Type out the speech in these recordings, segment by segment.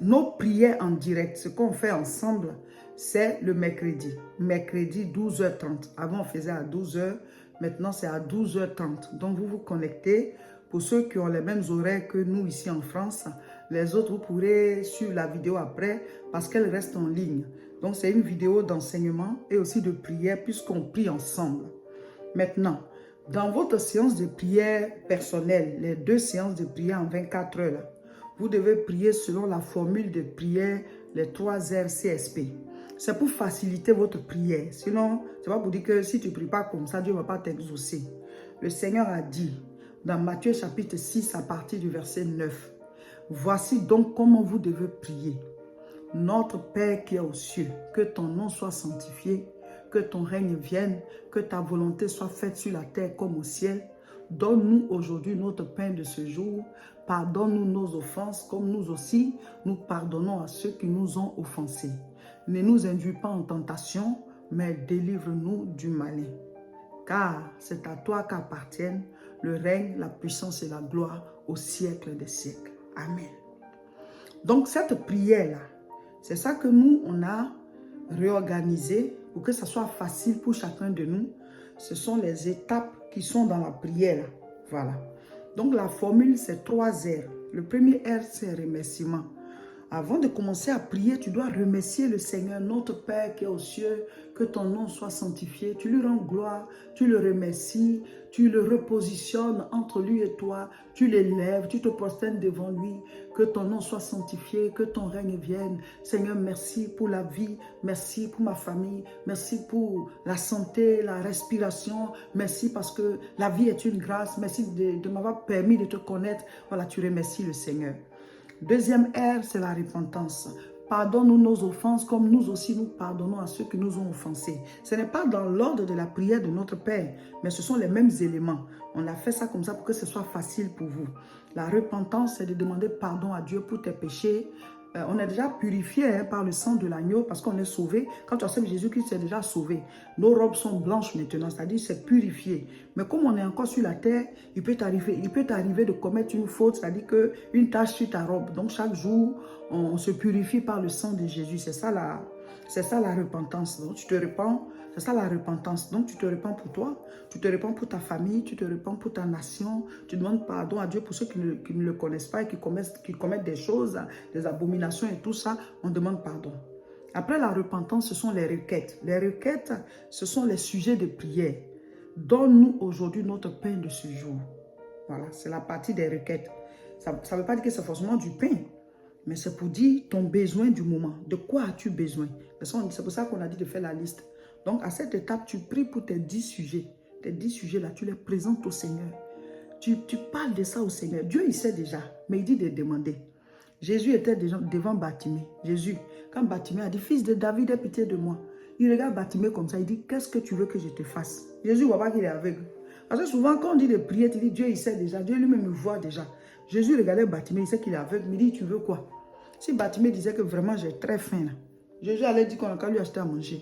nos prières en direct, ce qu'on fait ensemble, c'est le mercredi. Mercredi 12h30. Avant, on faisait à 12h. Maintenant, c'est à 12h30. Donc, vous vous connectez. Pour ceux qui ont les mêmes horaires que nous ici en France, les autres, vous pourrez suivre la vidéo après parce qu'elle reste en ligne. Donc, c'est une vidéo d'enseignement et aussi de prière puisqu'on prie ensemble. Maintenant, dans votre séance de prière personnelle, les 2 séances de prière en 24 heures, là, vous devez prier selon la formule de prière, les 3 R CSP. C'est pour faciliter votre prière. Sinon, c'est pas pour dire que si tu ne pries pas comme ça, Dieu ne va pas t'exaucer. Le Seigneur a dit, dans Matthieu chapitre 6, à partir du verset 9, « Voici donc comment vous devez prier. Notre Père qui est aux cieux, que ton nom soit sanctifié, que ton règne vienne, que ta volonté soit faite sur la terre comme au ciel. Donne-nous aujourd'hui notre pain de ce jour. Pardonne-nous nos offenses, comme nous aussi, nous pardonnons à ceux qui nous ont offensés. Ne nous induis pas en tentation, mais délivre-nous du malin. Car c'est à toi qu'appartiennent le règne, la puissance et la gloire au siècle des siècles. Amen. » Donc cette prière-là, c'est ça que nous, on a réorganisé pour que ça soit facile pour chacun de nous. Ce sont les étapes qui sont dans la prière. Voilà. Donc la formule, c'est 3 R. Le premier R, c'est remerciement. Avant de commencer à prier, tu dois remercier le Seigneur, notre Père qui est aux cieux, que ton nom soit sanctifié. Tu lui rends gloire, tu le remercies, tu le repositionnes entre lui et toi, tu l'élèves, tu te prosternes devant lui, que ton nom soit sanctifié, que ton règne vienne. Seigneur, merci pour la vie, merci pour ma famille, merci pour la santé, la respiration, merci parce que la vie est une grâce, merci de m'avoir permis de te connaître. Voilà, tu remercies le Seigneur. Deuxième R, c'est la repentance. Pardonne-nous nos offenses comme nous aussi nous pardonnons à ceux qui nous ont offensés. Ce n'est pas dans l'ordre de la prière de notre Père, mais ce sont les mêmes éléments. On a fait ça comme ça pour que ce soit facile pour vous. La repentance, c'est de demander pardon à Dieu pour tes péchés. On est déjà purifié par le sang de l'agneau parce qu'on est sauvé. Quand tu acceptes Jésus-Christ, tu es déjà sauvé. Nos robes sont blanches maintenant, c'est-à-dire c'est purifié. Mais comme on est encore sur la terre, il peut t'arriver de commettre une faute, c'est-à-dire une tache sur ta robe. Donc chaque jour, on se purifie par le sang de Jésus. C'est ça la repentance. Donc tu te repens, c'est ça la repentance. Donc tu te repens pour toi, tu te repens pour ta famille, tu te repens pour ta nation. Tu demandes pardon à Dieu pour ceux qui ne le connaissent pas et qui commettent des choses, des abominations et tout ça. On demande pardon. Après la repentance, ce sont les requêtes. Les requêtes, ce sont les sujets de prière. Donne-nous aujourd'hui notre pain de ce jour. Voilà, c'est la partie des requêtes. Ça ne veut pas dire que c'est forcément du pain, mais c'est pour dire ton besoin du moment. De quoi as-tu besoin? C'est pour ça qu'on a dit de faire la liste. Donc, à cette étape, tu pries pour tes 10 sujets. Tes 10 sujets-là, tu les présentes au Seigneur. Tu parles de ça au Seigneur. Dieu, il sait déjà, mais il dit de demander. Jésus était devant Bartimée. Jésus, quand Bartimée a dit, fils de David, aie pitié de moi. Il regarde Bartimée comme ça, il dit, qu'est-ce que tu veux que je te fasse? Jésus ne voit pas qu'il est aveugle. Parce que souvent, quand on dit de prier, tu dis, Dieu, il sait déjà. Dieu lui-même me voit déjà. Jésus regardait Bartimée, il sait qu'il est aveugle, mais il dit, tu veux quoi? Si Bartimée disait que vraiment j'ai très faim, là, Jésus allait dire qu'on a qu'à lui acheter à manger.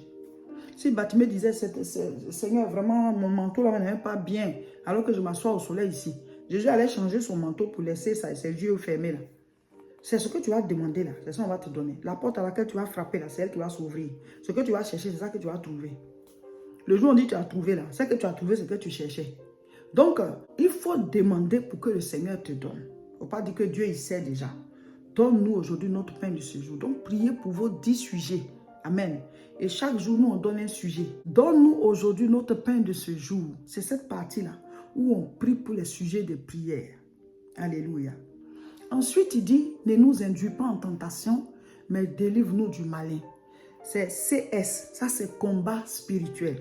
Si Bartimée disait, Seigneur, vraiment, mon manteau là n'est pas bien, alors que je m'assois au soleil ici, Jésus allait changer son manteau pour laisser ses yeux fermés là. C'est ce que tu vas demander là, c'est ça qu'on va te donner. La porte à laquelle tu vas frapper là, c'est elle qui va s'ouvrir. Ce que tu vas chercher, c'est ça que tu vas trouver. Le jour où on dit tu as trouvé là, c'est que tu as trouvé ce que tu cherchais. Donc, il faut demander pour que le Seigneur te donne. Il ne faut pas dire que Dieu il sait déjà. Donne-nous aujourd'hui notre pain de ce jour. Donc, priez pour vos 10 sujets. Amen. Et chaque jour, nous, on donne un sujet. Donne-nous aujourd'hui notre pain de ce jour. C'est cette partie-là où on prie pour les sujets de prière. Alléluia. Ensuite, il dit, ne nous induis pas en tentation, mais délivre-nous du malin. C'est CS, ça c'est combat spirituel.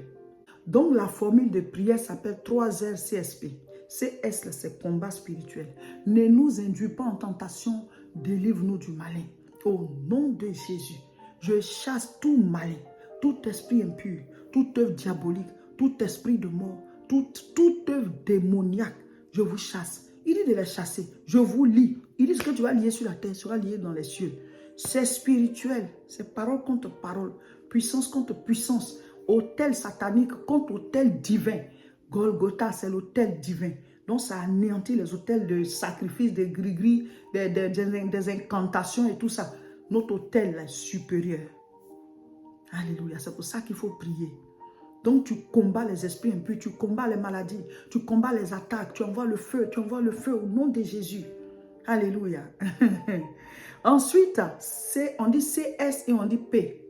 Donc, la formule de prière s'appelle 3R CSP. CS, c'est combat spirituel. Ne nous induis pas en tentation, délivre-nous du malin. Au nom de Jésus, je chasse tout malin, tout esprit impur, toute œuvre diabolique, tout esprit de mort, toute œuvre démoniaque. Je vous chasse. Il dit de les chasser. Je vous lis. Il dit ce que tu vas lier sur la terre sera lié dans les cieux. C'est spirituel. C'est parole contre parole. Puissance contre puissance. Autel satanique contre autel divin. Golgotha, c'est l'autel divin. Donc, ça anéantit les autels de sacrifice, des gris-gris, des incantations et tout ça. Notre autel est supérieur. Alléluia. C'est pour ça qu'il faut prier. Donc tu combats les esprits impurs, tu combats les maladies, tu combats les attaques, tu envoies le feu au nom de Jésus. Alléluia. Ensuite, on dit CS et on dit P.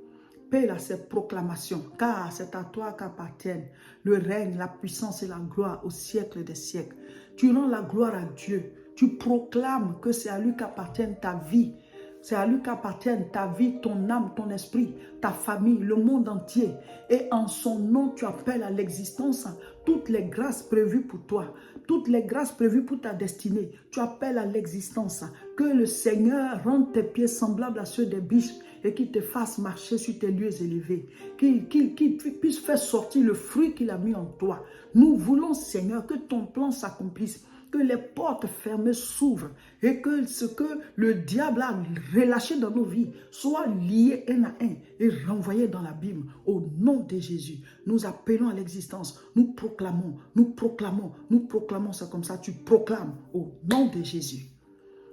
P là, c'est proclamation, car c'est à toi qu'appartiennent le règne, la puissance et la gloire au siècle des siècles. Tu rends la gloire à Dieu. Tu proclames que c'est à lui qu'appartiennent ta vie. C'est à lui qu'appartiennent ta vie, ton âme, ton esprit, ta famille, le monde entier. Et en son nom, tu appelles à l'existence toutes les grâces prévues pour toi, toutes les grâces prévues pour ta destinée. Tu appelles à l'existence que le Seigneur rende tes pieds semblables à ceux des biches et qu'il te fasse marcher sur tes lieux élevés, qu'il puisse faire sortir le fruit qu'il a mis en toi. Nous voulons, Seigneur, que ton plan s'accomplisse, que les portes fermées s'ouvrent et que ce que le diable a relâché dans nos vies soit lié un à un et renvoyé dans l'abîme. Au nom de Jésus, nous appelons à l'existence, nous proclamons, nous proclamons, nous proclamons. C'est comme ça, tu proclames au nom de Jésus.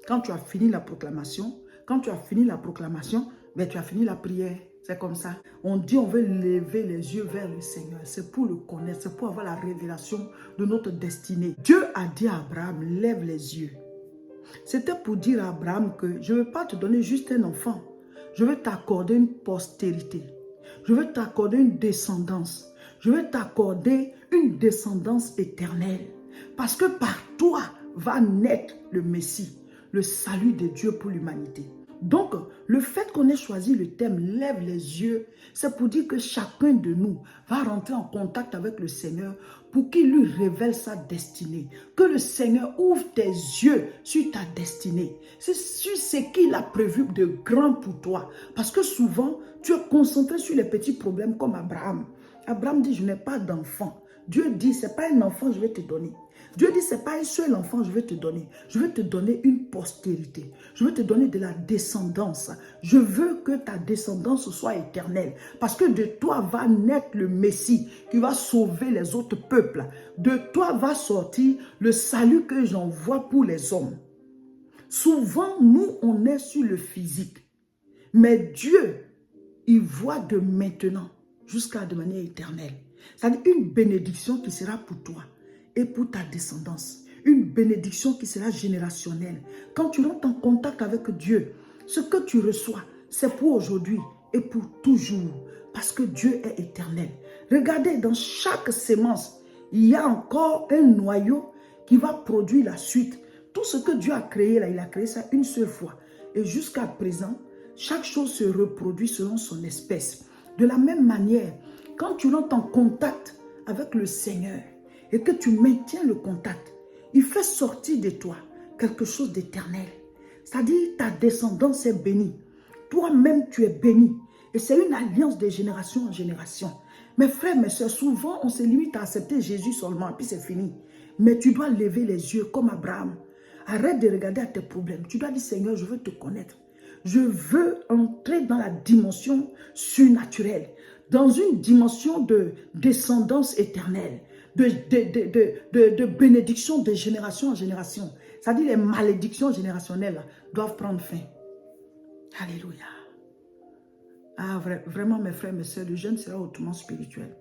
Quand tu as fini la proclamation, ben, tu as fini la prière. C'est comme ça. On dit on veut lever les yeux vers le Seigneur. C'est pour le connaître. C'est pour avoir la révélation de notre destinée. Dieu a dit à Abraham, lève les yeux. C'était pour dire à Abraham que je ne veux pas te donner juste un enfant. Je veux t'accorder une postérité. Je veux t'accorder une descendance. Je veux t'accorder une descendance éternelle. Parce que par toi va naître le Messie, le salut de Dieu pour l'humanité. Donc, le fait qu'on ait choisi le thème « Lève les yeux », c'est pour dire que chacun de nous va rentrer en contact avec le Seigneur pour qu'il lui révèle sa destinée. Que le Seigneur ouvre tes yeux sur ta destinée. C'est sur ce qu'il a prévu de grand pour toi. Parce que souvent, tu es concentré sur les petits problèmes comme Abraham. Abraham dit « Je n'ai pas d'enfant ». Dieu dit « Ce n'est pas un enfant, je vais te donner ». Dieu dit, ce n'est pas un seul enfant je vais te donner. Je vais te donner une postérité. Je vais te donner de la descendance. Je veux que ta descendance soit éternelle. Parce que de toi va naître le Messie qui va sauver les autres peuples. De toi va sortir le salut que j'envoie pour les hommes. Souvent, nous, on est sur le physique. Mais Dieu, il voit de maintenant jusqu'à de manière éternelle. C'est-à-dire une bénédiction qui sera pour toi et pour ta descendance. Une bénédiction qui sera générationnelle. Quand tu rentres en contact avec Dieu, ce que tu reçois, c'est pour aujourd'hui et pour toujours. Parce que Dieu est éternel. Regardez, dans chaque sémence, il y a encore un noyau qui va produire la suite. Tout ce que Dieu a créé, là, il a créé ça une seule fois. Et jusqu'à présent, chaque chose se reproduit selon son espèce. De la même manière, quand tu rentres en contact avec le Seigneur, et que tu maintiens le contact, il fait sortir de toi quelque chose d'éternel. C'est-à-dire ta descendance est bénie. Toi-même, tu es béni. Et c'est une alliance de génération en génération. Mes frères, mes soeurs, souvent, on se limite à accepter Jésus seulement, puis c'est fini. Mais tu dois lever les yeux comme Abraham. Arrête de regarder à tes problèmes. Tu dois dire, Seigneur, je veux te connaître. Je veux entrer dans la dimension surnaturelle, dans une dimension de descendance éternelle. De bénédiction de génération en génération. C'est-à-dire les malédictions générationnelles doivent prendre fin. Alléluia. Ah, vraiment, mes frères, mes soeurs, le jeûne sera hautement spirituel.